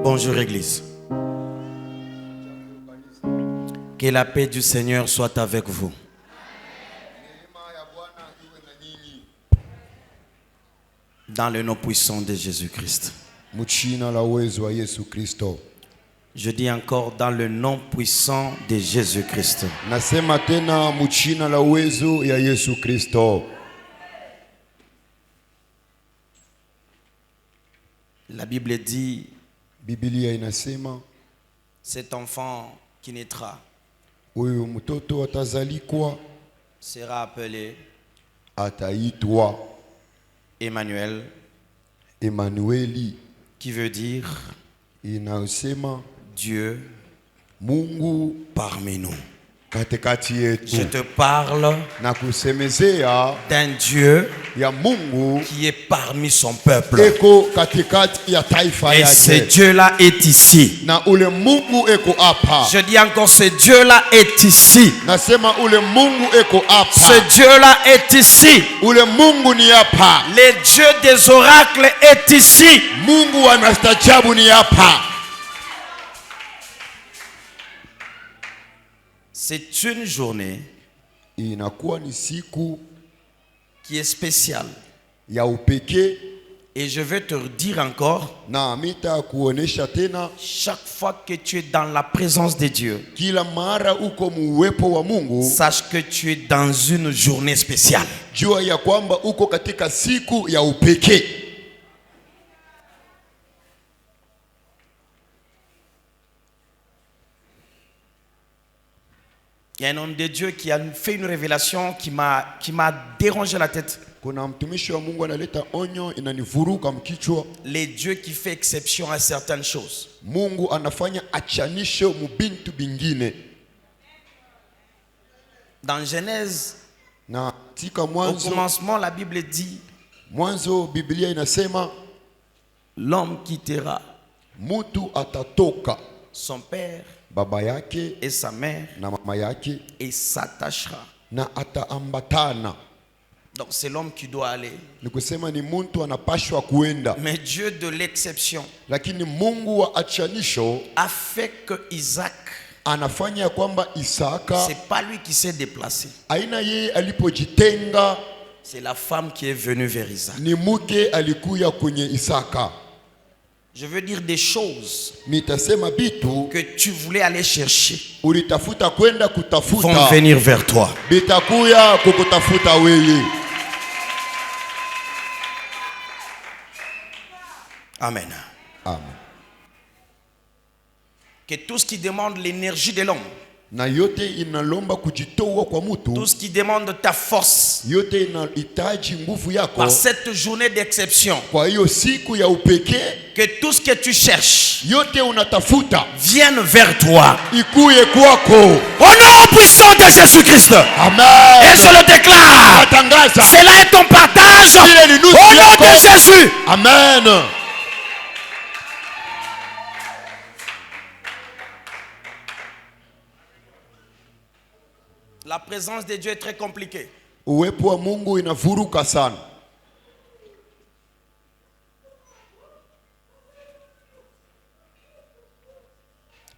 Bonjour Église. Que la paix du Seigneur soit avec vous. Dans le nom puissant de Jésus-Christ. Je dis encore dans le nom puissant de Jésus-Christ. La Bible dit, cet enfant qui naîtra sera appelé Emmanuel, qui veut dire Dieu parmi nous. Je te parle d'un Dieu qui est parmi son peuple. Et ce Dieu-là est ici. Je dis encore, ce Dieu-là est ici. Ce Dieu-là est ici. Le Dieu des oracles est ici. C'est une journée qui est spéciale. Et je vais te dire encore, chaque fois que tu es dans la présence de Dieu, sache que tu es dans une journée spéciale. Il y a un homme de Dieu qui a fait une révélation qui m'a dérangé la tête. Les dieux qui fait exception à certaines choses. Dans Genèse, au commencement, la Bible dit, l'homme quittera son père et sa mère et s'attachera. Donc c'est l'homme qui doit aller. Mais Dieu de l'exception a fait que Isaac, c'est pas lui qui s'est déplacé. C'est la femme qui est venue vers Isaac. Je veux dire des choses que tu voulais aller chercher vont venir vers toi. Amen. Amen. Que tout ce qui demande l'énergie de l'homme, tout ce qui demande ta force, par cette journée d'exception, que tout ce que tu cherches vienne vers toi. Au nom puissant de Jésus-Christ. Amen. Et je le déclare. Cela est ton partage. Au nom de Jésus. Amen. La présence de Dieu est très compliquée.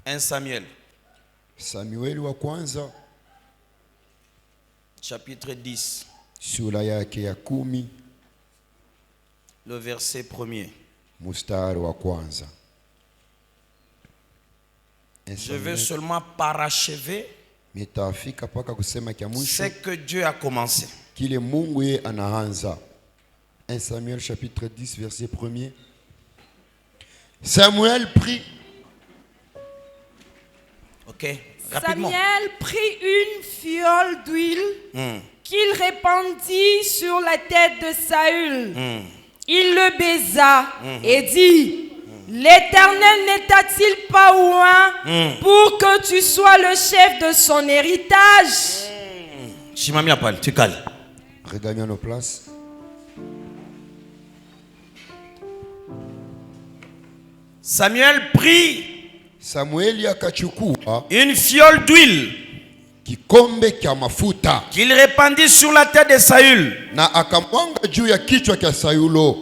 1 Samuel. Samueli wa kwanza chapitre 10. Sura yake ya 10. Le verset 1er. Mustari wa kwanza. Je veux seulement parachever ce que Dieu a commencé. 1 Samuel chapitre 10 verset 1er. Samuel prit. Ok, rapidement. Samuel prit une fiole d'huile qu'il répandit sur la tête de Saül. Il le baisa et dit, l'Éternel ne t'a-t-il pas oint pour que tu sois le chef de son héritage? Tu calmes. Regagnons nos places. Samuel prit une fiole d'huile qu'il répandit sur la tête de Saül.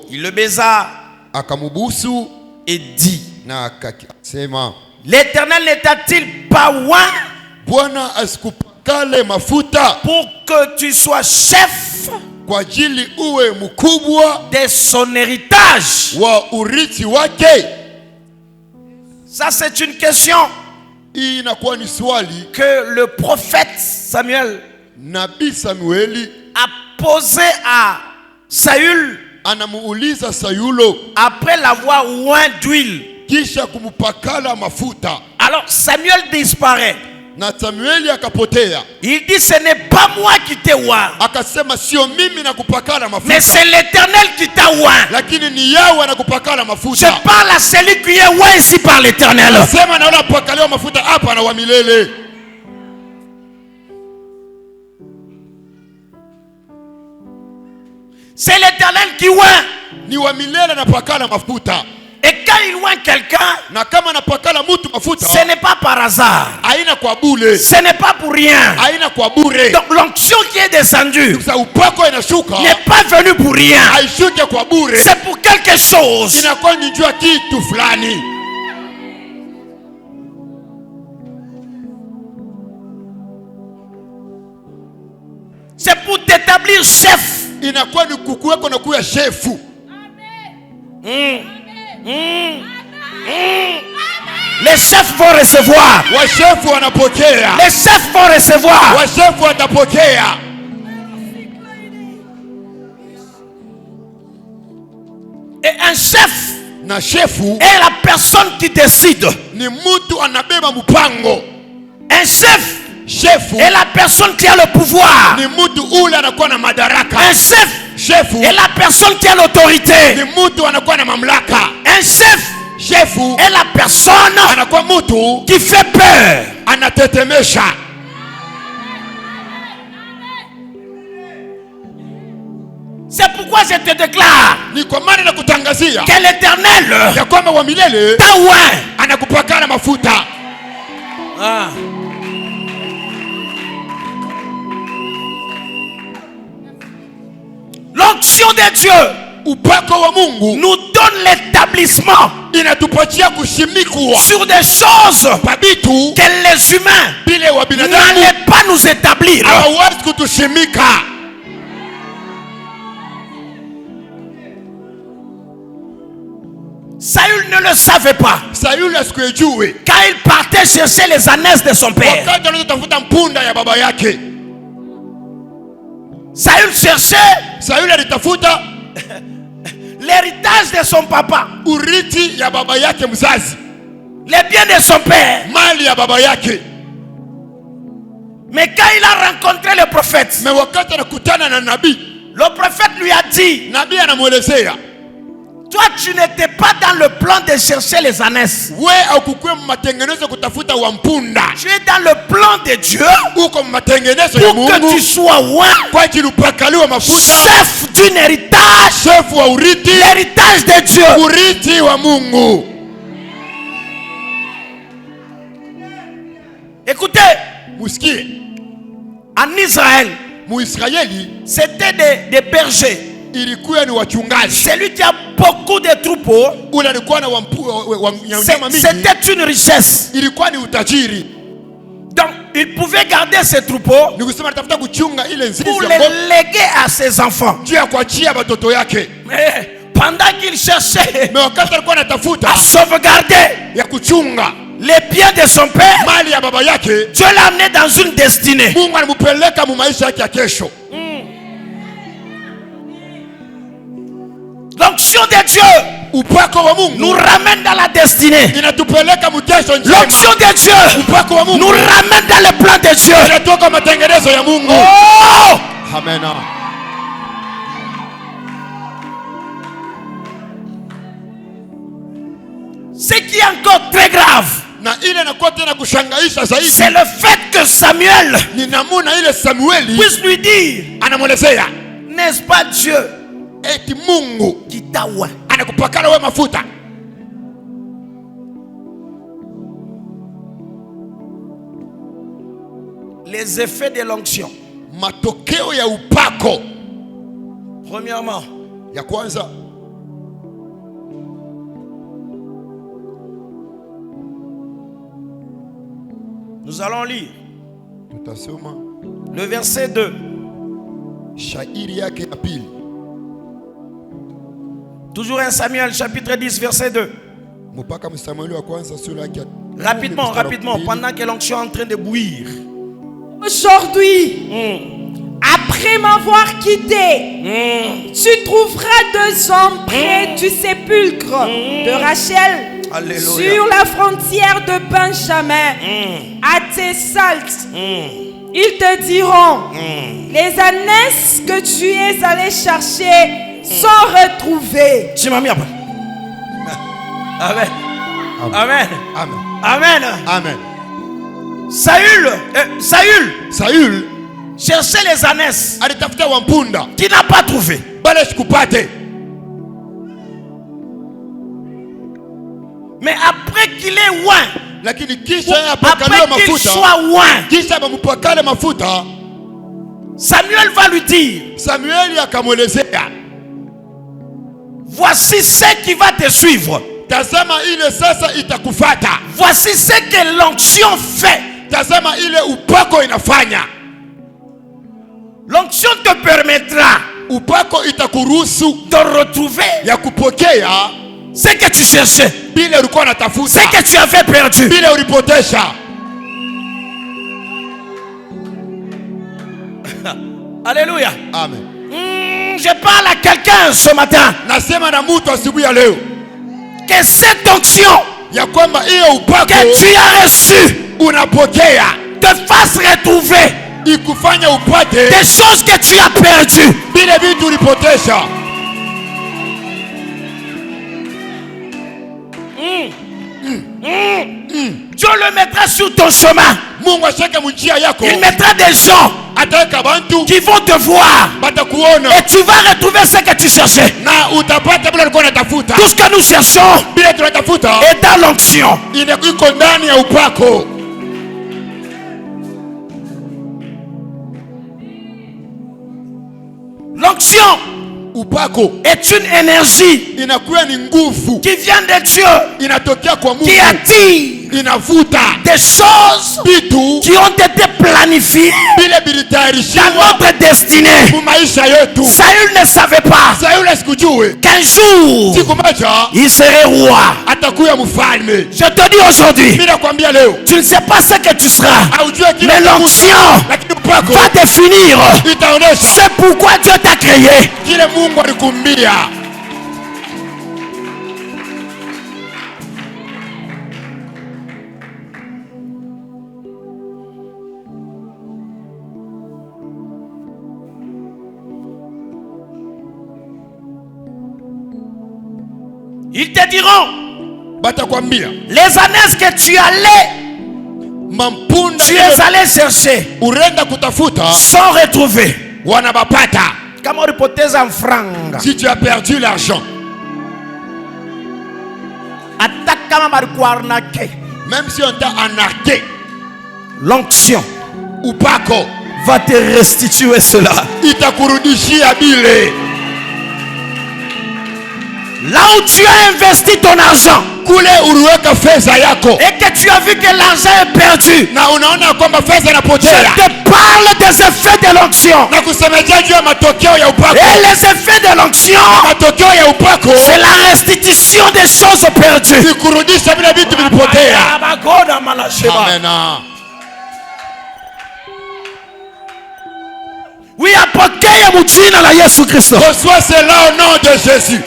Il le baisa et dit, na akasema, l'Éternel n'était-il pas oint Bwana asikupakale mafuta pour que tu sois chef kwa ajili uwe mkubwa de son héritage? wa urithi wake? Ça c'est une question Hii inakuwa ni swali que le prophète Samuel Nabii Samueli a posé à Saül anamuuliza Saulo après l'avoir oint d'huile. kisha kumupakala mafuta, Alors Samuel disparaît. na Samueli akapotea. Il dit ce n'est pas moi qui t'ai oint, Akasema sio mimi nakupakala mais mafuta, c'est l'Éternel qui t'a oint. lakini ni Yahweh anakupakala Je mafuta. parle à celui qui est oint ici par l'Éternel. Sema na wala pakaliwa mafuta hapa na wa milele. C'est l'Éternel qui oint. Ni wa milele anapakala mafuta. Et quand il oint quelqu'un, Na kama anapakala mtu mafuta, ce n'est pas par hasard. haina kwa bure, Ce n'est pas pour rien. haina kwa bure. Donc l'onction qui est descendue Sasa upako inashuka, n'est pas venue pour rien. haishuke kwa bure, C'est pour quelque chose. inakuwa ni juu ya kitu fulani. C'est pour t'établir chef. Inakuwa ni kukuweko na kuya shefu. Les chefs vont recevoir. Washefu wanapokea, Les chefs vont recevoir. washefu watapokea. Et un chef Na shefu est la personne qui décide. ni mtu anabeba mpango. Un chef Shefu est la personne qui a le pouvoir. ni mtu ule anakuwa na madaraka. Un chef Shefu est la personne qui a l'autorité. ni mtu anakuwa na mamlaka. Un chef Shefu est la personne anakuwa mtu qui fait peur. anatetemesha. C'est pourquoi je te déclare Ni kwa maana nakutangazia que l'Éternel ya kwamba wa milele t'a oint. anakupakana mafuta. L'onction de Dieu Upako wa Mungu nous donne l'établissement inatupatia kushimikwa sur des choses kwa vitu que les humains bile wa binadamu n'allaient pas nous établir. hawawezi kutushimika. Saül ne le savait pas. Sauli asikujue Quand il partait chercher les ânesses de son père, wakati anazotafuta mpunda ya baba yake. Saül cherchait Sauli alitafuta l'héritage de son papa, urithi ya baba yake mzazi, les biens de son père. mali ya baba yake. Mais quand il a rencontré le prophète, Na wakati anakutana na nabii, le prophète lui a dit, nabii anamwelezea, toi tu n'étais pas dans le plan de chercher les ânesses. we aukukuwa matengenezo kutafuta wa mpunda, Tu es dans le plan de Dieu uko matengenezo ya pour que Mungu tu sois oint, kwa ajili upakaliwa mafuta, chef d'un héritage, shefu wa urithi, l'héritage de Dieu. urithi wa Mungu. Écoutez, Musikie, en Israël, Muisraeli c'était des bergers. ilikuwa ni wachungaji, Celui qui a beaucoup de troupeaux, ule alikuwa na wanyama mingi, c'était une richesse. ilikuwa ni utajiri. Donc, il pouvait garder ses troupeaux Ni kusema anatafuta kuchunga ile nzizi pour les ambayo léguer à ses enfants. juu ya kuachia watoto yake. Mais pendant qu'il cherchait Na wakati alikuwa anatafuta à sauvegarder ya kuchunga les biens de son père, mali ya baba yake, Dieu l'a amené dans une destinée. Mungu anampeleka mu maisha yake ya kesho. L'onction de Dieu Upako wa nous Mungu ramène dans la destinée. inatupeleka mu kesho njema. L'onction de Dieu Upako wa nous Mungu ramène dans le plan de Dieu. inatoka matengenezo ya Mungu. Oh! Amen. Ce qui est encore très grave, Na ile inakuwa tena kushangaisha zaidi c'est le fait que Samuel ni namuna ile Samueli puisse lui dire, anamwelezea n'est-ce pas Dieu eti Mungu qui t'a oint? anakupakala we mafuta. Les effets de l'onction. Matokeo ya upako, Premièrement, ya kwanza Nous allons lire tutasoma le verset 2. shairi yake ya pili. Toujours 1 Samuel chapitre 10 verset 2. Mpaka Samueli wa kwanza sura yake ya Rapidement, rapidement, pendant que l'onction est en train de bouillir. Aujourd'hui, après m'avoir quitté, tu trouveras 2 hommes près du sépulcre de Rachel. Alléluia. Sur la frontière de Benjamin, à Thessalt. Ils te diront, les ânesses que tu es allé chercher sont retrouvées. Amen. Amen. Amen. Amen. Amen. Saül cherchait les ânesses alitafuta wampunda qui n'a pas trouvé. bale sikupate. Mais après qu'il est loin, Lakini kisha après qu'il soit loin, kisha bampakale mafuta, Samuel va lui dire, Samueli akamwelezea, voici ce qui va te suivre. tazama ile sasa itakufata. Voici ce que l'onction fait. Tazama ile upako inafanya. L'onction te permettra Upako itakuruhusu de retrouver ya kupokea ce que tu cherchais, bila ulikuwa unatafuta, ce que tu avais perdu. bila ulipotesha. Alléluia. Amen. Je parle à quelqu'un ce matin. Nasema na mtu asubuhi ya leo Que cette onction ya kwamba hiyo upako que tu as reçue unapokea te fasse retrouver ikufanya upate des choses que tu as perdues. bila vitu ulipotesha. Dieu le mettra sur ton chemin. Mungu ashake munjia yako, Il mettra des gens ataweka bantu qui vont te voir. batakuona Et tu vas retrouver ce que tu cherchais. na utapata bila ulikuwa unatafuta. Tout ce que nous cherchons Bila tunatafuta est dans l'onction. iko ndani ya upako. L'onction Upako est une énergie inakuwa ni nguvu qui vient de Dieu, inatokea kwa Mungu, qui attire inavuta des choses vitu qui ont été planifiées bila dans bilitayarishiwa notre destinée. mu maisha yetu. Saül ne savait pas Sasa yule sikujue qu'un jour siku moja il serait roi. atakuwa mfalme. Je te dis aujourd'hui, Mimi nakwambia leo tu ne sais pas ce que tu seras, haujue kile mais l'onction lakini upako va définir itaonesha c'est pourquoi Dieu t'a créé. kile Mungu alikumbia. Ils te diront, Batakwambia les ânesses que tu allais, mampunda tu es allé chercher, urenda kutafuta sont retrouvées. wanabapata. Kama ulipoteza mfranga, Si tu as perdu l'argent, hata kama balikuarnaqué, même si on t'a arnaqué, l'onction upako va te restituer cela. itakurudishia bile. Là où tu as investi ton argent Kule uliweka fedha yako et que tu as vu que l'argent est perdu, na unaona kwamba fedha je inapotea, te parle des effets de l'onction. na kusemejea juu ya matokeo ya upako. Et les effets de l'onction, Matokeo ya upako c'est la restitution des choses perdues. ni kurudisha vile vitu vilipotea. Amen. Oui, apokea mujina la Yesu Kristo. Reçois cela au nom de Jésus.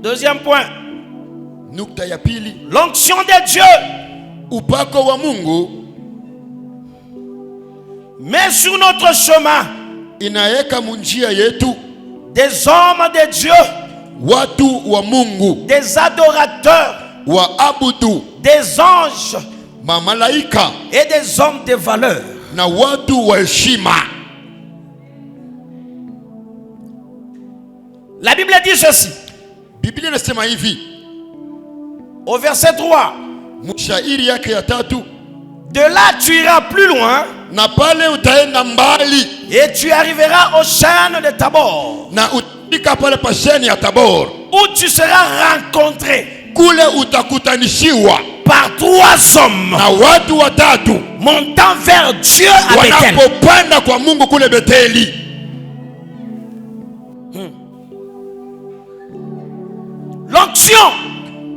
Deuxième point, Nukta ya pili, l'onction de Dieu upako wa Mungu met sur notre chemin inaweka munjia yetu des hommes de Dieu, watu wa Mungu, des adorateurs, waabudu, des anges mamalaika et des hommes de valeur. na watu wa heshima. La Bible dit ceci Biblia inasema hivi au verset 3. mshairi yake ya tatu, De là, tu iras plus loin. Na pale utaenda mbali. Et tu arriveras aux chaînes de Tabor. Na utafika pale pa chaîne ya Tabor. Où tu seras rencontré. Kule utakutanishiwa. Par 3 hommes. Na watu watatu. Montant vers Dieu à Bethel. Wanapopanda kwa Mungu kule Betheli. L'onction.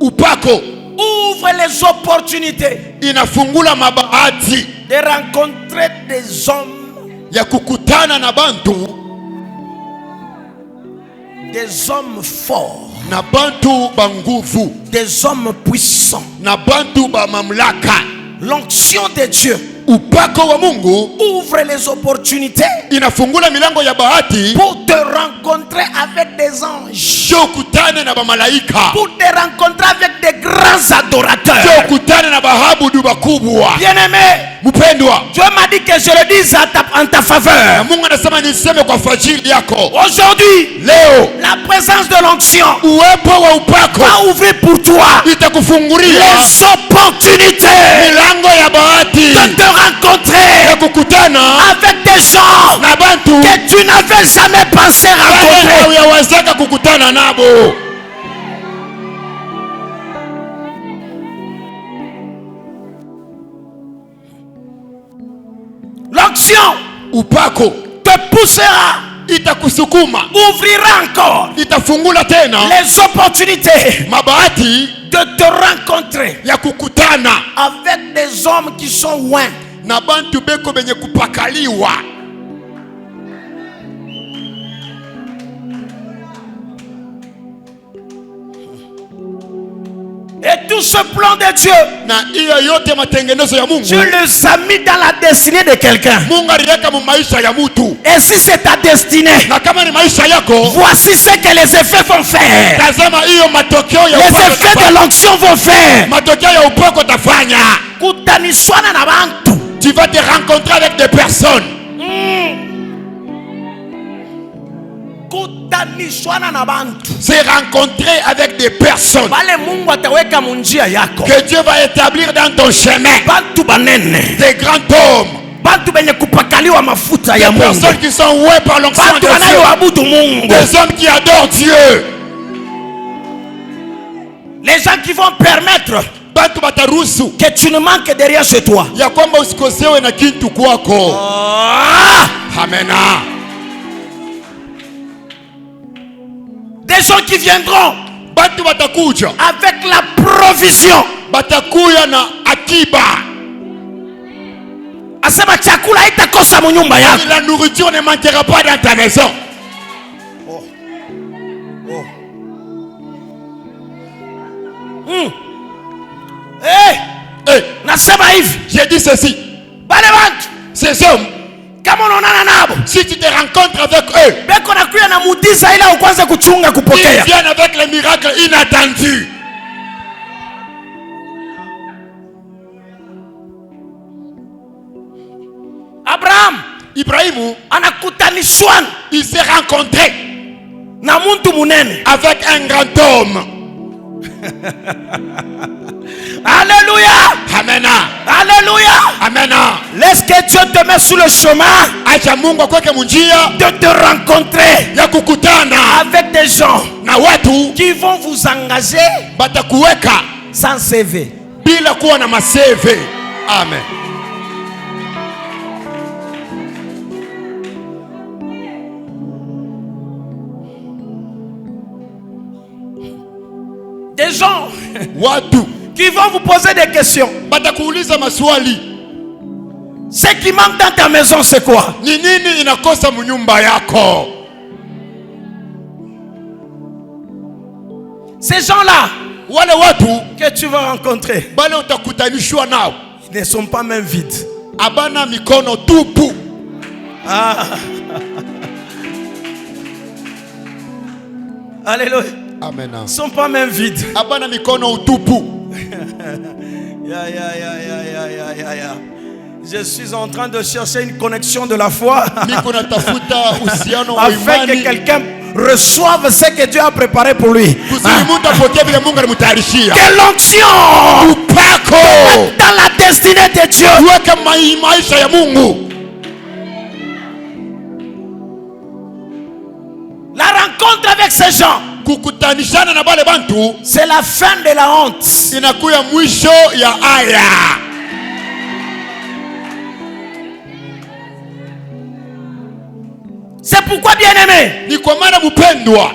Upako. Ouvre les opportunités. Inafungula mabahati. De rencontrer des hommes. Ya kukutana na bantu. Des hommes forts. Na bantu banguvu. Des hommes puissants. Na bantu ba mamlaka. L'onction de Dieu. Upako wa Mungu ouvre les opportunités. Inafungula milango ya bahati. Pour te rencontrer avec des anges. Kutane na ba malaika. Pour te rencontrer avec des grands adorateurs. Kutane na bahabudu bakubwa. Bien-aimé. Mpendwa. Dieu m'a dit que je le dise en ta faveur. Mungu anasema niseme kwa fajiri yako. Aujourd'hui, leo, la présence de l'onction uwepo wa upako va ouvrir pour toi itakufungulia les opportunités. Milango ya bahati. De te rencontrer ya kukutana avec des gens na bantu que tu n'avais jamais pensé rencontrer. Uyawazaka kukutana nabo. L'onction upako te poussera, itakusukuma, ouvrira encore itafungula tena les opportunités mabahati de te rencontrer ya kukutana avec des hommes qui sont loin na bantu beko benye kupakaliwa. Et tout ce plan de Dieu, na iyo yote matengenezo ya Mungu, Dieu les a mis dans la destinée de quelqu'un. Mungu aliweka mu maisha ya mtu. Et si c'est ta destinée, na kama ni maisha yako, voici ce que les effets vont faire. Tazama hiyo matokeo ya les effets de l'onction vont faire. Matokeo ya upako tafanya. Kutanishwana na bantu. Tu vas te rencontrer avec des personnes. Se rencontrer avec des personnes que Dieu va établir dans ton chemin. Des grands hommes. Des personnes qui sont ouées par l'onction de Dieu. Des hommes qui adorent Dieu. Les gens qui vont permettre que tu ne manques de rien chez toi. Amen. Des gens qui viendront avec la provision. La nourriture ne manquera pas dans ta maison. J'ai dit ceci. Ces hommes, si tu te rencontres avec eux, ils viennent avec les miracles inattendus. Ibrahim, il s'est rencontré avec un grand homme. Alléluia. Amen. Alléluia. Amen. Laisse que Dieu te mette sur le chemin de te rencontrer avec des gens qui vont vous engager sans CV. Amen. Des gens qui vont vous poser des questions. Ce qui manque dans ta maison, c'est quoi? Ces gens-là que tu vas rencontrer, ils ne sont pas même vides. Ah. Alléluia. Amen. Ils ne sont pas même vides. Je suis en train de chercher une connexion de la foi afin que quelqu'un reçoive ce que Dieu a préparé pour lui. Que l'onction dans la destinée de Dieu. Weka maisha ya Mungu. La rencontre avec ces gens, kukutanishana na bale bantu, c'est la fin de la honte. Inakuya mwisho ya aya. C'est pourquoi, bien-aimé, ni kwa maana mpendwa,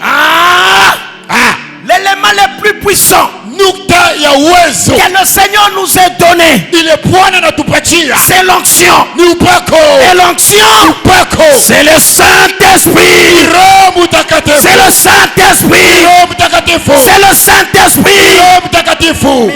l'élément le plus puissant nukta ya uwezo que le Seigneur nous a donné, ile Bwana anatupatia, c'est l'onction. ni upako. Et l'onction, upako, c'est le Saint-Esprit. Roho Mtakatifu. C'est le Saint-Esprit. Roho Mtakatifu. C'est le Saint-Esprit. Roho Mtakatifu.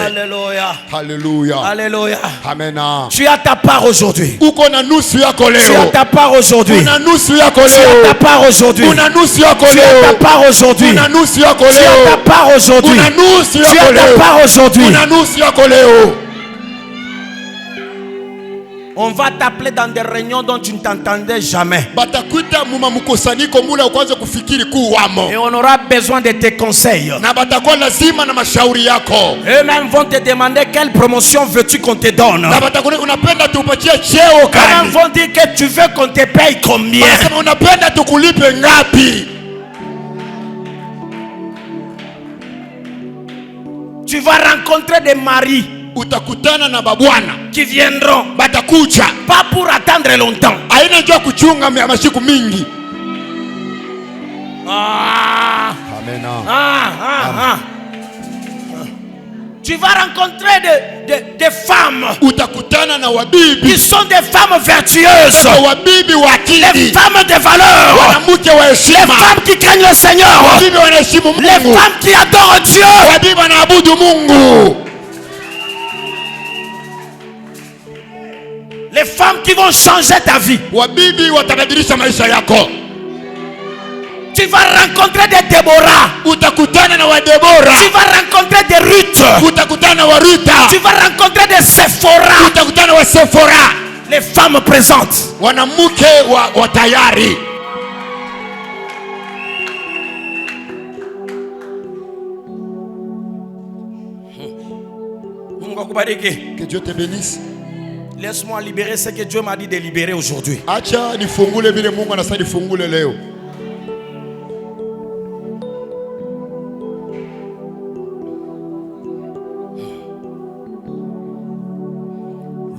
Alléluia. Alléluia. Alléluia. Amen. Tu as ta part aujourd'hui. Uko na nusu yako leo. Tu as ta part aujourd'hui. Una nusu yako leo. Tu as ta part aujourd'hui. Una nusu yako leo. Tu as ta part aujourd'hui. Una nusu yako leo. Tu as ta part aujourd'hui. Una nusu yako leo. Tu as ta part aujourd'hui. Una nusu yako leo. On va t'appeler dans des réunions dont tu ne t'entendais jamais. Batakuita muma mkusanyiko mula ukwanza kufikiri kuwamo. Et on aura besoin de tes conseils. Na batakuwa lazima na mashauri yako. Eux-mêmes vont te demander quelle promotion veux-tu qu'on te donne. Na batakuwa unapenda tupatie cheo gani? Eux-mêmes vont dire que tu veux qu'on te paye combien. Wanasema unapenda tukulipe ngapi? Tu vas rencontrer des maris. Utakutana na babwana qui viendront, batakuja, pas pour attendre longtemps. Haina njoo kuchunga mashiku mingi. Amen. Tu vas rencontrer des femmes. Utakutana na wabibi qui sont des femmes vertueuses. Wabibi wa akili. Les femmes de valeur. Wanamke wa heshima. Les femmes qui craignent le Seigneur. Wabibi wanaheshimu Mungu. Les femmes qui adorent Dieu. Wabibi wanaabudu Mungu. Les femmes qui vont changer ta vie. Wabibi watabadilisha maisha yako. Tu vas rencontrer des Déborah. Utakutana na wa Déborah. Tu vas rencontrer des Ruth. Utakutana na wa Ruth. Tu vas rencontrer des Sephora. Utakutana na wa Sephora. Les femmes présentes. Wanamke wa tayari. Que Dieu te bénisse. Laisse-moi libérer ce que Dieu m'a dit de libérer aujourd'hui. Acha nifungule vile Mungu anasema nifungule leo.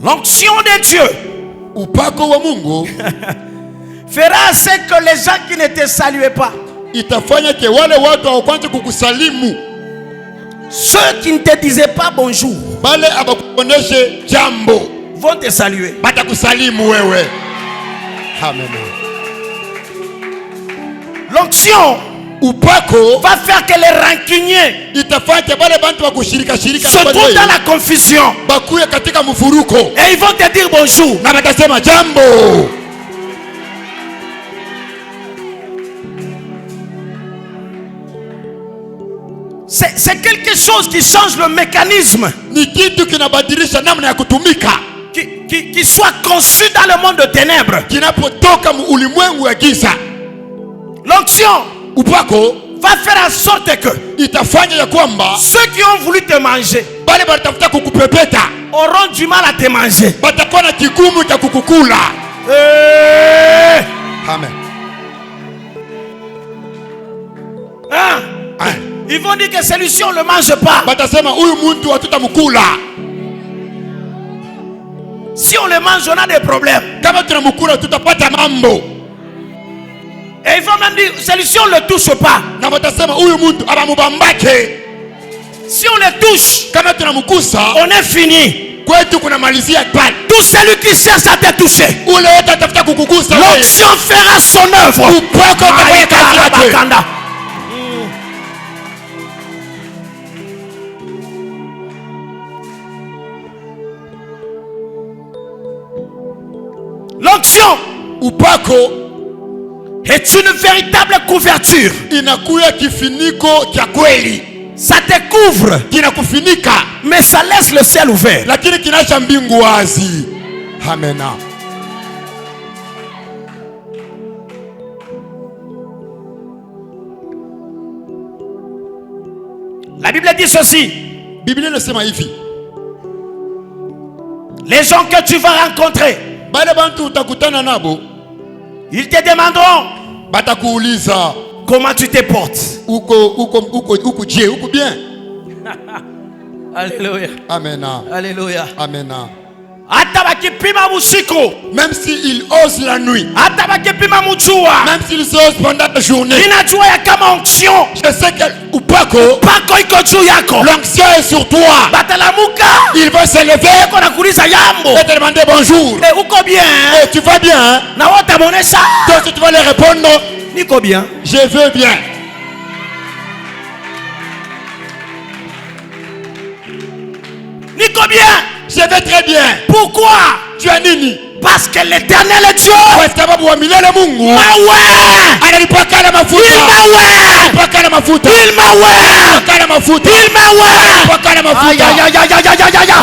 L'onction de Dieu upako wa Mungu fera ce que les gens qui ne te saluaient pas, itafanya ke wale watu hawakwanza kukusalimu, ceux qui ne te disaient pas bonjour, bale abakuoneshe jambo, vont te saluer. Batakusalimu wewe. Amen. L'onction upako va faire que les rancuniers itafanya bale bantu bakushirika shirika se trouvent dans la confusion. Bakuye katika mfuruko. Et ils vont te dire bonjour. Na batasema jambo. C'est quelque chose qui change le mécanisme. Ni kitu kinabadilisha namna ya kutumika. Qui soit conçu dans le monde de ténèbres. Kinapotoka ulimwengu ya giza. L'onction upako va faire en sorte que itafanya ya kwamba ceux qui ont voulu te manger bale batafuta kukupepeta auront du mal à te manger. Batakuwa na kigumu cha kukukula. Amen. Ils vont dire que celui-ci on ne le mange pas. Batasema huyu muntu hatutamkula. Si on le mange, on a des problèmes. Kama tunamkula tutapata mambo. Et ils vont même dire celui-ci on ne le touche pas. Na batasema huyu muntu abamubambake. Si on le touche, kama tunamkusa, on est fini. Kwetu kuna malizia pale. Tout celui qui cherche à te toucher, ule wote atafuta kukugusa wewe. L'onction fera son œuvre. Upako utafanya kazi yake. L'onction upako est une véritable couverture. Inakuya kifiniko cha kweli. Ça te couvre, kinakufinika, mais ça laisse le ciel ouvert. Lakini kinaacha mbingu wazi. Amen. La Bible dit ceci. Biblia inasema hivi. Les gens que tu vas rencontrer, ils te demanderont comment tu te portes. Alléluia. Amen. Alléluia. Amen. Même s'il ose la nuit, même s'il ose pendant la journée, je sais que l'onction est sur toi. Il va se lever et te demander bonjour. Et tu vas bien? Donc tu vas lui répondre, je veux bien. Je vais très bien. Pourquoi? Tu as nini? Parce que l'Éternel est Dieu.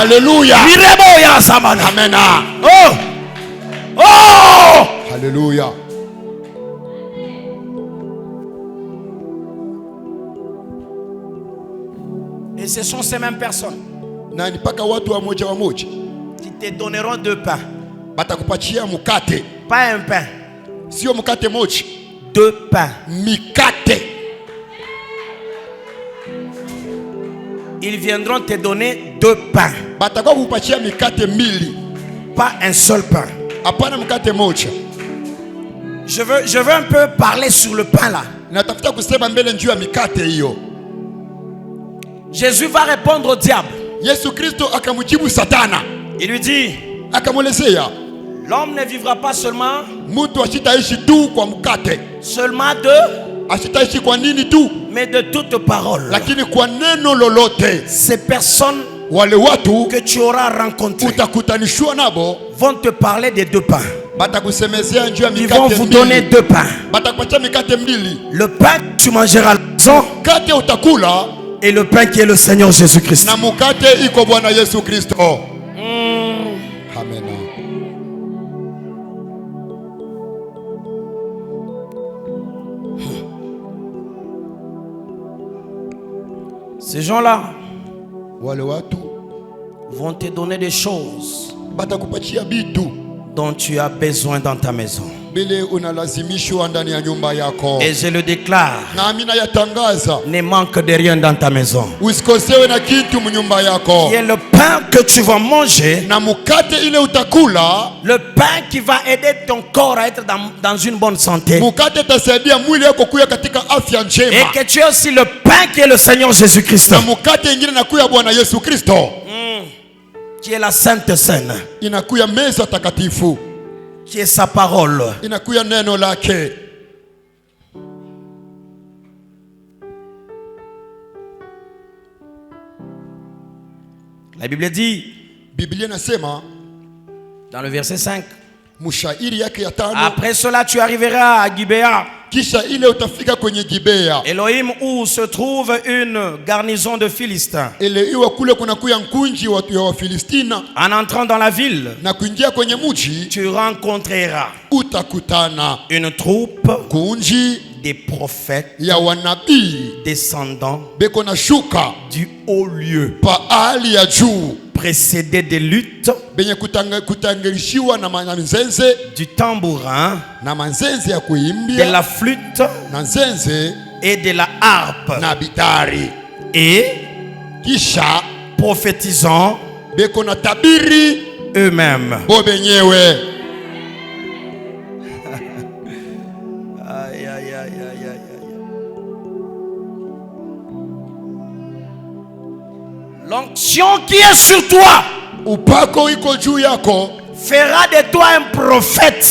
Alléluia. Amen. Oh. Oh. Alléluia. Et ce sont ces mêmes personnes qui te donneront 2 pains. Pas un pain. 2 pains. Ils viendront te donner 2 pains. Pas un seul pain. Je veux un peu parler sur le pain là. Jésus va répondre au diable. Il lui dit, l'homme ne vivra pas seulement mais de toute parole. Ces personnes que tu auras rencontrées vont te parler des 2 pains. Ils vont vous donner 2 pains. Le pain que tu mangeras à la maison et le pain qui est le Seigneur Jésus-Christ. Amen. Ces gens-là vont te donner des choses dont tu as besoin dans ta maison. Et je le déclare, ne manque de rien dans ta maison. Qui est le pain que tu vas manger, le pain qui va aider ton corps à être dans une bonne santé. Et que tu as aussi le pain qui est le Seigneur Jésus-Christ. Qui est la Sainte Seine. Qui est sa parole. La Bible dit dans le verset 5, après cela tu arriveras à Gibéa, Elohim, où se trouve une garnison de Philistins. En entrant dans la ville, tu rencontreras une troupe des prophètes descendant du haut lieu, précédés des luttes, du tambourin, de la flûte et de la harpe, et prophétisant eux-mêmes. Aïe, aïe, aïe, aïe, aïe. L'onction qui est sur toi fera de toi un prophète.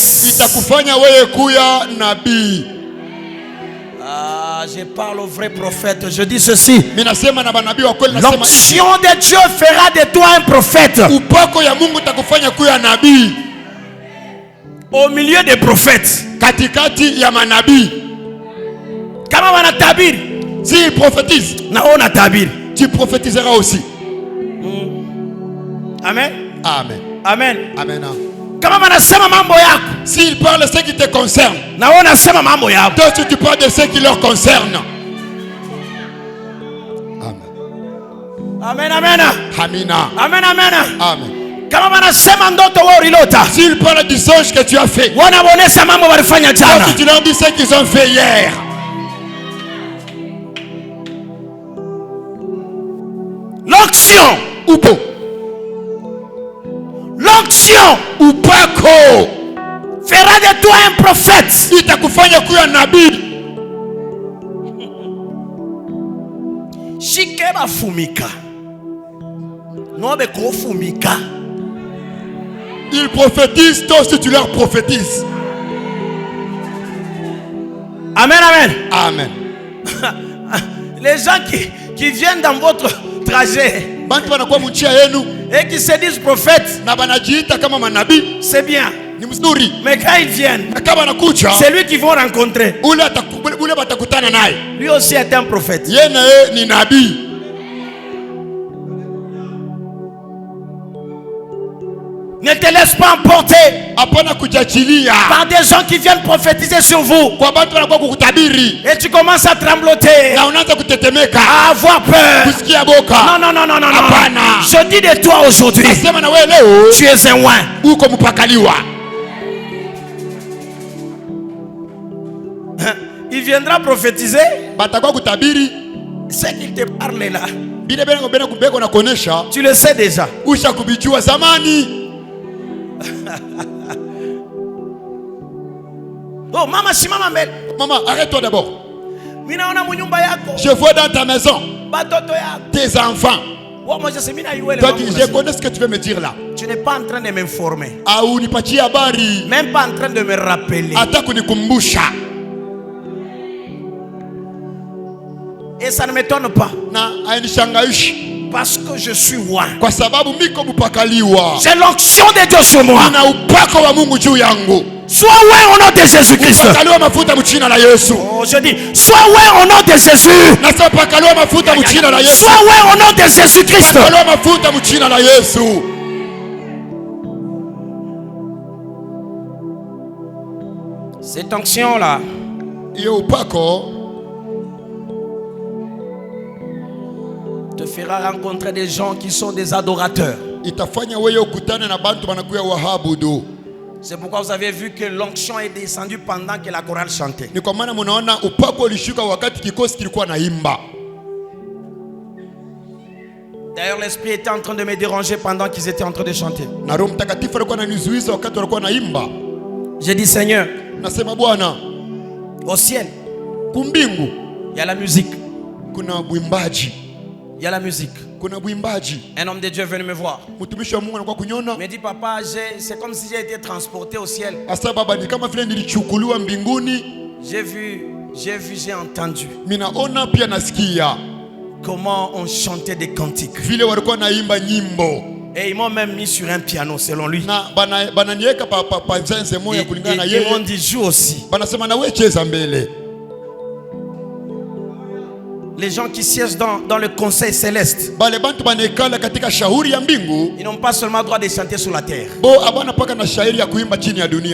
Je parle au vrai prophète. Je dis ceci. L'onction de Dieu fera de toi un prophète. Au milieu des prophètes. Kama wanatabiri, s'il prophétise, naona tabiri, tu prophétiseras aussi. Amen. Amen. Amen. Amen. Kama wanasema mambo yako, s'il parle de ce qui te concerne, naona sema mambo yako. Toi tu parles de ce qui leur concerne. Amen. Amen. Amina. Amen. Amen. Amen. S'ils parlent du songe que tu as fait, si tu leur dis ce qu'ils ont fait hier. L'onction l'onction fera de toi un prophète. Itakufanya kuwa nabii. Shikeba fumika. Nobe ko fumika. Ils prophétisent toi si tu leur prophétises. Amen, amen. Amen. Les gens qui viennent dans votre trajet et qui se disent prophètes, c'est bien. Mais quand ils viennent, c'est lui qu'ils vont rencontrer. Lui aussi est un prophète. Ne te laisse pas emporter par des gens qui viennent prophétiser sur vous. Et tu commences à trembloter, à avoir peur. Non. Je dis de toi aujourd'hui, tu es un oint. Il viendra prophétiser. Ce qu'il te parle là, tu le sais déjà. Oh, maman, arrête-toi d'abord. Je vois dans ta maison tes enfants. Toi, je connais ce que tu veux me dire là. Tu n'es pas en train de m'informer. Même pas en train de me rappeler. Et ça ne m'étonne pas. Parce que je suis roi. J'ai l'onction de Dieu sur moi. Sois ouais au nom de Jésus-Christ. Oh, je dis, sois ouais au nom de Jésus. Sois ouais au nom de Jésus-Christ. Cette onction-là te fera rencontrer des gens qui sont des adorateurs. C'est pourquoi vous avez vu que l'onction est descendue pendant que la chorale chantait. D'ailleurs, l'esprit était en train de me déranger pendant qu'ils étaient en train de chanter. J'ai dit, Seigneur, au ciel, il y a la musique. Il y a la musique. Un homme de Dieu est venu me voir. Il me dit, papa, c'est comme si j'ai été transporté au ciel. J'ai entendu comment on chantait des cantiques. Et ils m'ont même mis sur un piano selon lui. Ils m'ont dit, joue aussi. Les gens qui siègent dans le conseil céleste, ils n'ont pas seulement le droit de chanter sur la terre. Ils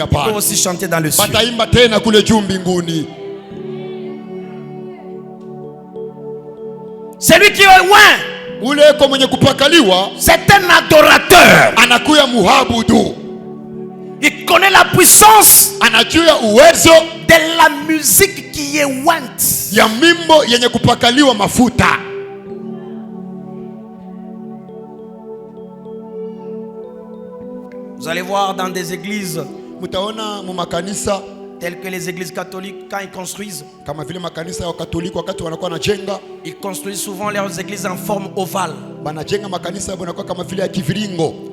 peuvent aussi chanter dans le ciel. Celui qui est loin, c'est un adorateur. Il connaît la puissance de la musique qui est want. Vous allez voir dans des églises telles que les églises catholiques, quand ils construisent, ils construisent souvent leurs églises en forme ovale.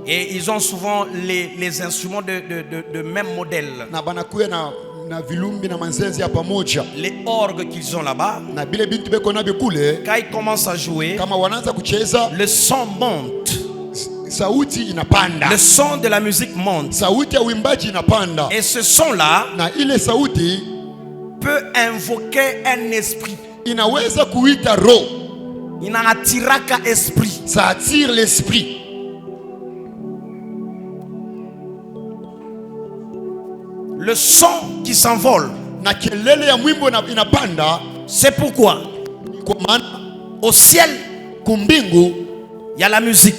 Et ils ont souvent les instruments de même modèle. Les orgues qu'ils ont là-bas, quand ils commencent à jouer, le son monte. Le son de la musique monte. Et ce son-là peut invoquer un esprit. Il n'en attira qu'un esprit. Ça attire l'esprit. Le son qui s'envole, c'est pourquoi au ciel, il y a la musique.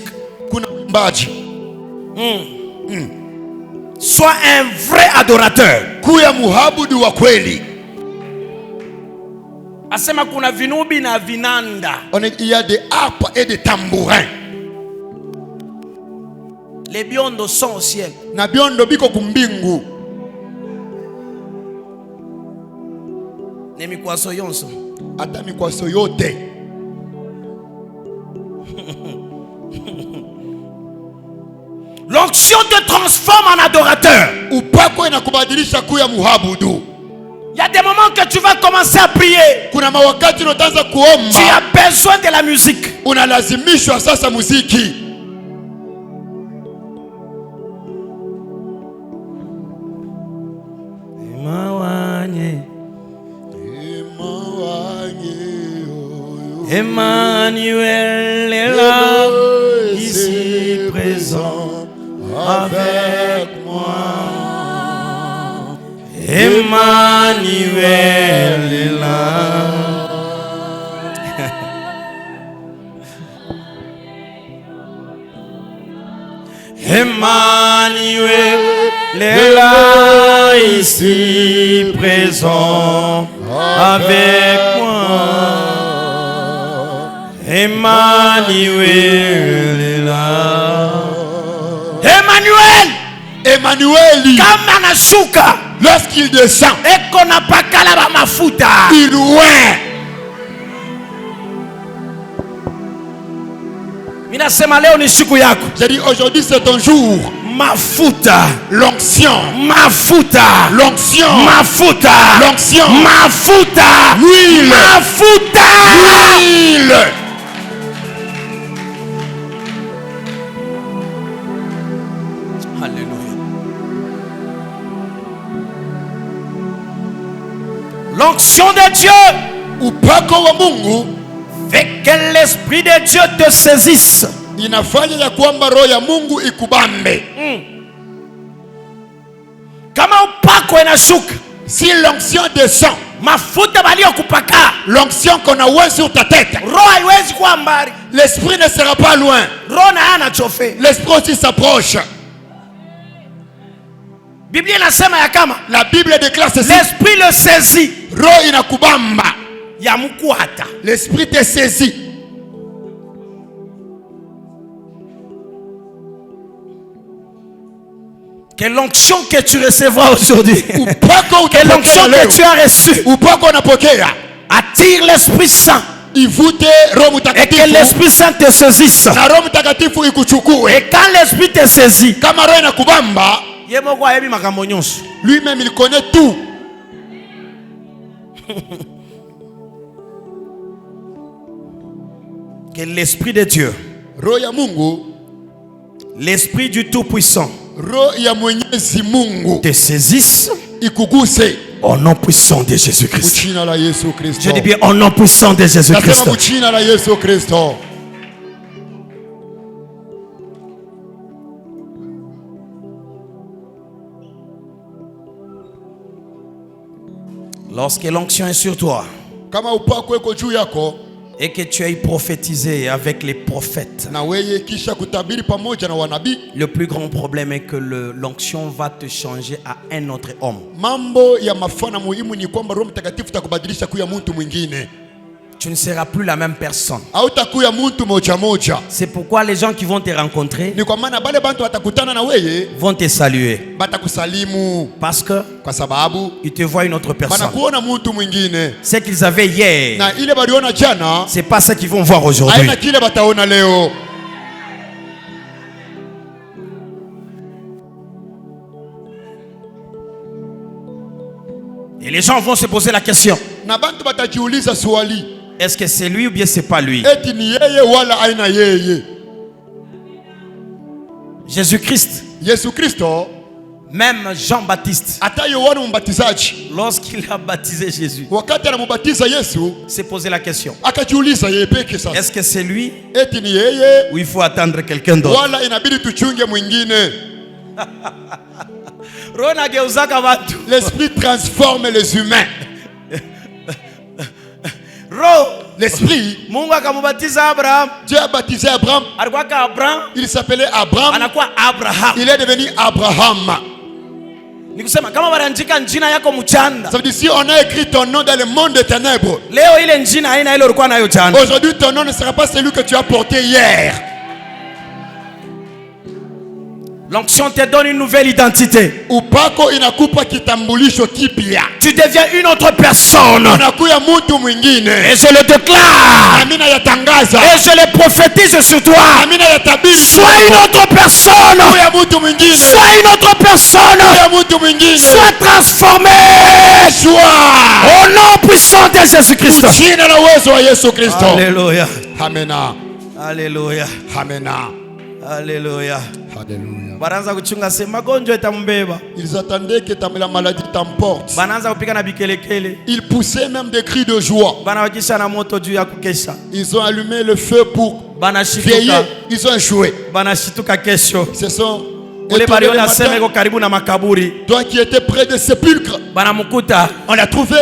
Sois un vrai adorateur. Kuya muhabudu wa kweli. Asema kuna vinubi na vinanda. Il y a des harpes et des tambourins. Les biondo sont au ciel. Na biondo biko kumbingu. Ne mikwaso yonso. Ata mikwaso yote. L'onction te transforme en adorateur. Upako inakubadilisha kuya muhabudu. Il y a des moments que tu vas commencer à prier. Kuna mawakati unaanza kuomba. Tu as besoin de la musique. Unalazimishwa sasa muziki. Emmanuel est là, ici présent avec moi. Emmanuel est là. Emmanuel est là, ici présent avec moi. Emmanuel est là. Emmanuel. Kama nashuka. Lorsqu'il descend. Eko na pakala ba mafuta. Il oint. Minasema leo ni siku yako. J'ai dit aujourd'hui c'est ton jour. Mafuta. L'onction. Mafuta. L'onction. Mafuta. L'onction. Mafuta. L'huile. Mafuta. L'huile. Alléluia. L'onction de Dieu. Upako wa Mungu. Fait que l'esprit de Dieu te saisisse. Inafanya ya kwamba roho ya Mungu ikubambe. Kama upako inashuka. Si l'onction descend. Mafuta baliyokupaka. L'onction qu'on a oint sur ta tête. Roho haiwezi kuwa mbali. L'esprit ne sera pas loin. Roho na anachofe. L'esprit aussi s'approche. Biblia inasema ya kama. La Bible déclare ceci. L'esprit le saisit. Roho inakubamba. Ya mkuata. L'esprit te saisit. Que l'onction que tu recevras aujourd'hui, que l'onction que tu as reçue, attire l'Esprit Saint. Et que l'Esprit Saint te saisisse. Et quand l'Esprit te saisit, lui-même il connaît tout. Que l'Esprit de Dieu, l'Esprit du Tout-Puissant, te saisisse au nom puissant de Jésus-Christ. Je dis bien au nom puissant de Jésus-Christ. Lorsque l'onction est sur toi et que tu aies prophétisé avec les prophètes, le plus grand problème est que l'onction va te changer à un autre homme. Tu ne seras plus la même personne. C'est pourquoi les gens qui vont te rencontrer vont te saluer. Parce que ils te voient une autre personne. Ce qu'ils avaient hier, c'est pas ce qu'ils vont voir aujourd'hui. Et les gens vont se poser la question. Est-ce que c'est lui ou bien c'est pas lui? Jésus-Christ. Même Jean-Baptiste, lorsqu'il a baptisé Jésus, s'est posé la question. Est-ce que c'est lui ou il faut attendre quelqu'un d'autre? L'esprit transforme les humains. l'esprit, Dieu a baptisé Abraham. Il s'appelait Abraham. Il est devenu Abraham. Ça veut dire si on a écrit ton nom dans le monde des ténèbres, aujourd'hui ton nom ne sera pas celui que tu as porté hier. L'onction te donne une nouvelle identité. Tu deviens une autre personne. Et je le déclare. Et je le prophétise sur toi. Sois une autre personne. Sois une autre personne. Sois transformé. Au nom puissant de Jésus-Christ. Alléluia. Amen. Alléluia. Amen. Alléluia. Alléluia. Ils attendaient que la maladie t'emporte. Ils poussaient même des cris de joie. Ils ont allumé le feu pour veiller. Ils ont joué. Ce sont toi qui étais près des sépulcres, on l'a trouvé.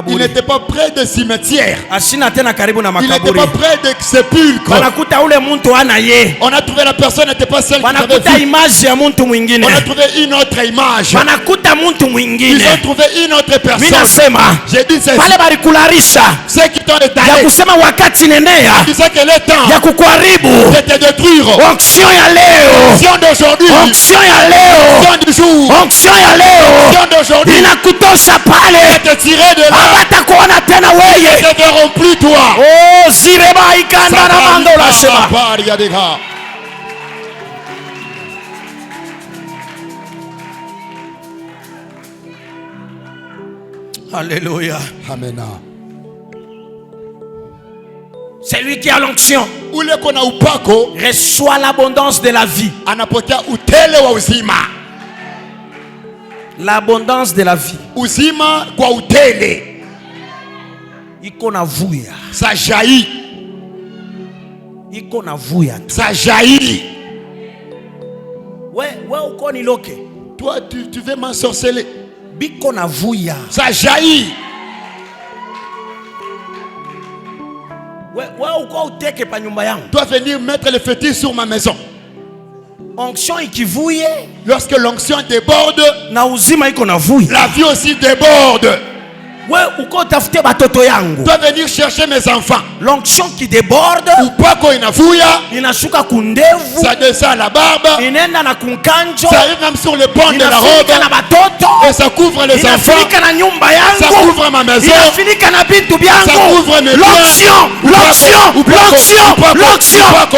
Il n'était pas près des cimetières. Il n'était pas près des sépulcres. On a trouvé la personne n'était pas celle qui avait vu. On a trouvé une autre image. Ils ont trouvé une autre personne. J'ai dit c'est ceux qui t'ont étalé. Ils disaient que le temps de te détruire. Onction d'aujourd'hui. Onction ya leo. Onction du jour. Onction ya leo. Onction d'aujourd'hui. Inakutosha pale. Te tirer de là. Hawatakuona tena wewe. Ils ne verront plus toi. Oh, sireba ikanda na mando la shema. Alléluia. Amen. C'est lui qui a l'onction. Reçoit l'abondance de la vie. L'abondance de la vie. Uzima kwa utele. Iko na vuya. Ça jaillit. Iko na vuya. Ça jaillit. Ouais, uko niloke. Toi tu veux m'ensorceler. Biko na vuya. Ça jaillit. Dois venir mettre le fétiche sur ma maison. Onction ikivouye. Lorsque l'onction déborde, na uzima iko na vuya. La vie aussi déborde. Dois venir chercher mes enfants. L'onction qui déborde, inashuka kundevu, ça descend à la barbe, ça arrive même sur le pont de la robe, et ça couvre les enfants, ça couvre ma maison, ça couvre mes biens. L'onction.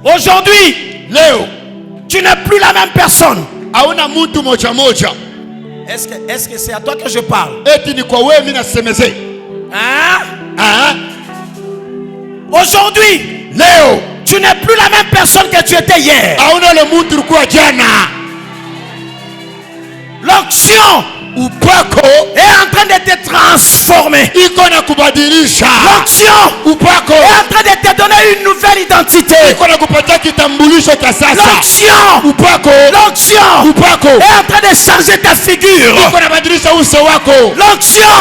Aujourd'hui, Léo, tu n'es plus la même personne. Est-ce que c'est à toi que je parle? Hein? Aujourd'hui, Léo, tu n'es plus la même personne que tu étais hier. L'onction est en train de te transformer. L'onction est en train de te donner une nouvelle identité. L'onction est en train de changer ta figure. L'onction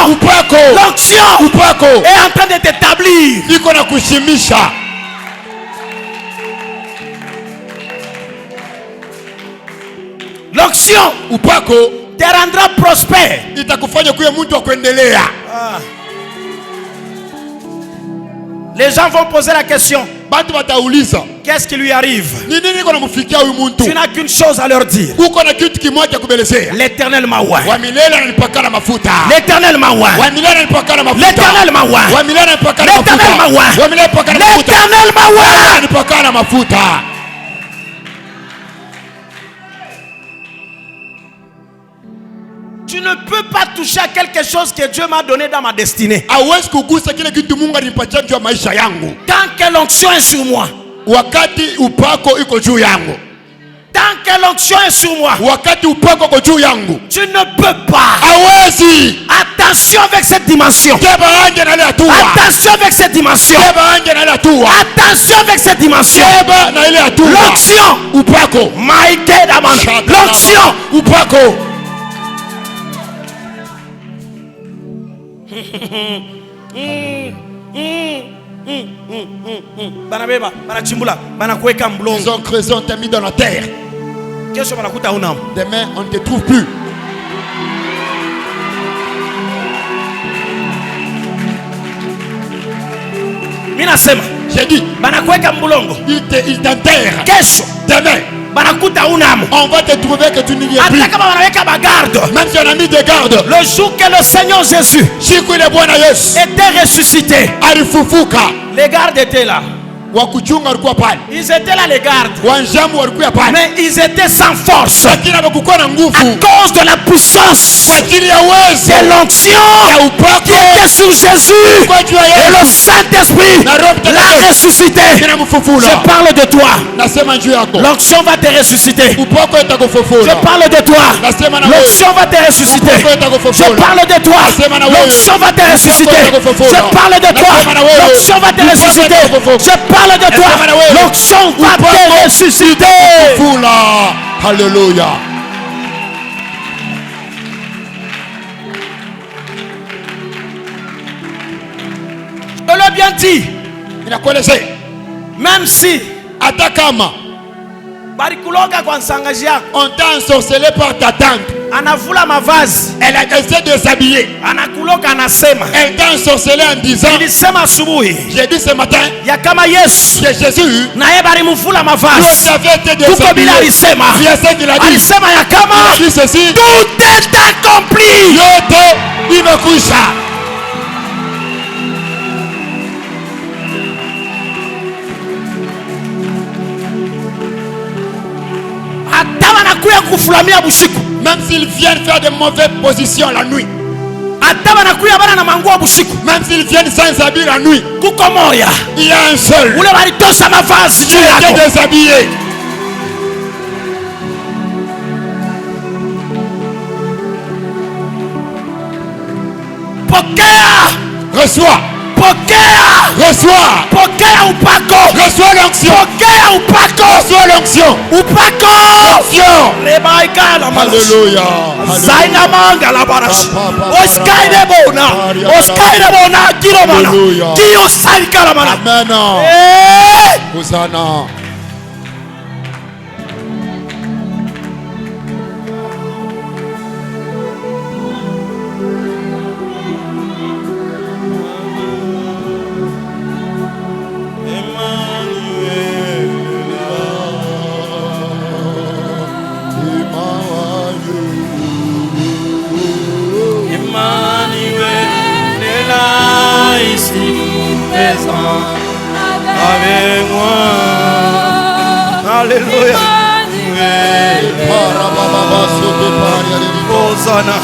est en train de t'établir. L'onction te rendra prospère. Les gens vont poser la question. Qu'est-ce qui lui arrive? Tu n'as qu'une chose à leur dire. L'Éternel m'a oint. L'Éternel m'a oint. L'Éternel m'a oint. L'Éternel m'a oint. Tu ne peux pas toucher à quelque chose que Dieu m'a donné dans ma destinée. Tant que l'onction est sur moi. Tant que l'onction est sur moi. Tu ne peux pas Attention avec cette dimension. Attention avec cette dimension. Attention avec cette dimension. L'onction. L'onction. Ils ont creusé, on t'a mis dans la terre. Demain, on ne te trouve plus. J'ai dit, il t'enterre. Demain, on va te trouver que tu n'y viens plus. Même si on a mis des gardes. Le jour que le Seigneur Jésus était ressuscité, les gardes étaient là. Ils étaient là, les gardes. Mais ils étaient sans force à cause de la puissance de l'onction qui était sur Jésus. Et le Saint-Esprit l'a ressuscité. Je parle de toi. L'onction va te ressusciter. Je parle de toi. L'onction va te ressusciter. Je parle de toi. L'onction va te ressusciter. Je parle de toi. L'onction va te ressusciter. Je parle de toi. L'onction va te ressusciter. Alléluia. Je l'ai bien dit. Même si Atakama, on t'a ensorcelé par ta tante. Elle a essayé de s'habiller. Elle t'a ensorcelé en disant, j'ai dit ce matin que Jésus lui avait été déshabillé. C'est ce qu'il a dit. Il dit ceci, tout est accompli. yote imekwisha. Même s'ils viennent faire de mauvaises positions la nuit, même s'ils viennent sans habit la nuit, il y a un seul qui est déshabillé. Reçois. Reçois. Reçois l'onction. Reçois l'onction. Alléluia. Amen. Hosanna. Avec moi. Alléluia. Hosanna.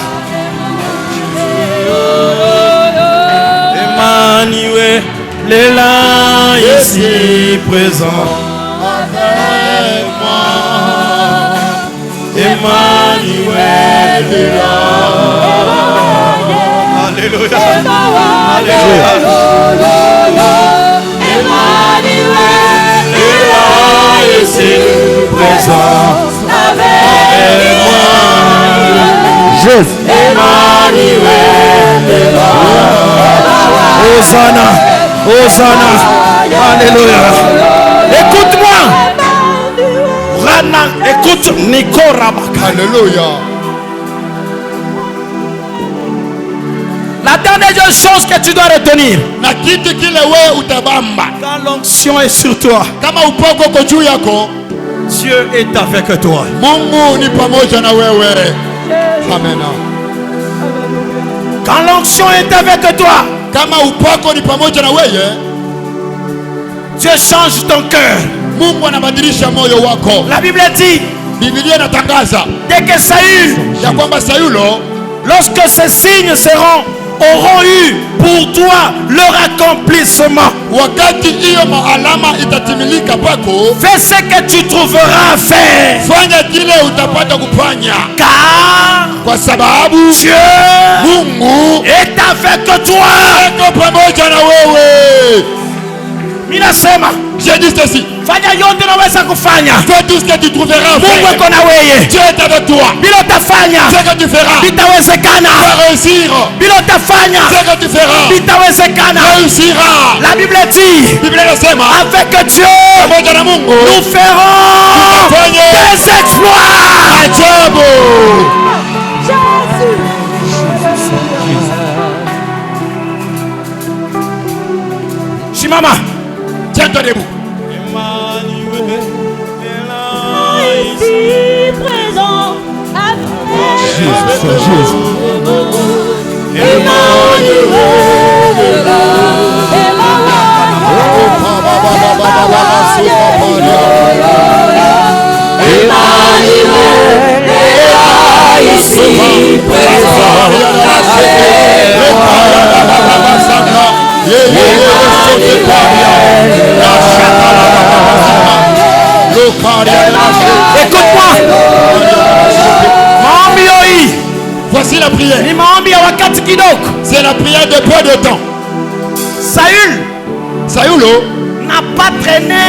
Emmanuel est là ici présent. Avec moi. Emmanuel est là. Alléluia. Emmanuel est là ici présent avec moi. Emmanuel est là. Hosanna, Hosanna, Alléluia. Écoute-moi. Rana, écoute Nico Rabaka. Alléluia. La dernière chose que tu dois retenir, quand l'onction est sur toi, Dieu est avec toi. Amen. Quand l'onction est avec toi, Dieu change ton cœur. La Bible dit, dès que Saül, lorsque ces signes seront auront eu pour toi leur accomplissement. Fais ce que tu trouveras à faire. Car Dieu est avec toi. Minasema, j'ai dit ceci. Fanya yote unaweza kufanya. Fais tout ce que tu trouveras à faire. Mungu yuko na wewe. Dieu est avec toi. Bila utafanya. Ce que tu feras. Bitawezekana. Tu vas réussir. Bila utafanya. Ce que tu feras. Bitawezekana. Réussira. La Bible dit. Avec Dieu. Nous ferons des exploits. Ajabu. Chimama. Tiens-toi debout. Ici présent avec Jésus. Écoute-moi. Voici la prière. C'est la prière de peu de temps. Saül n'a pas traîné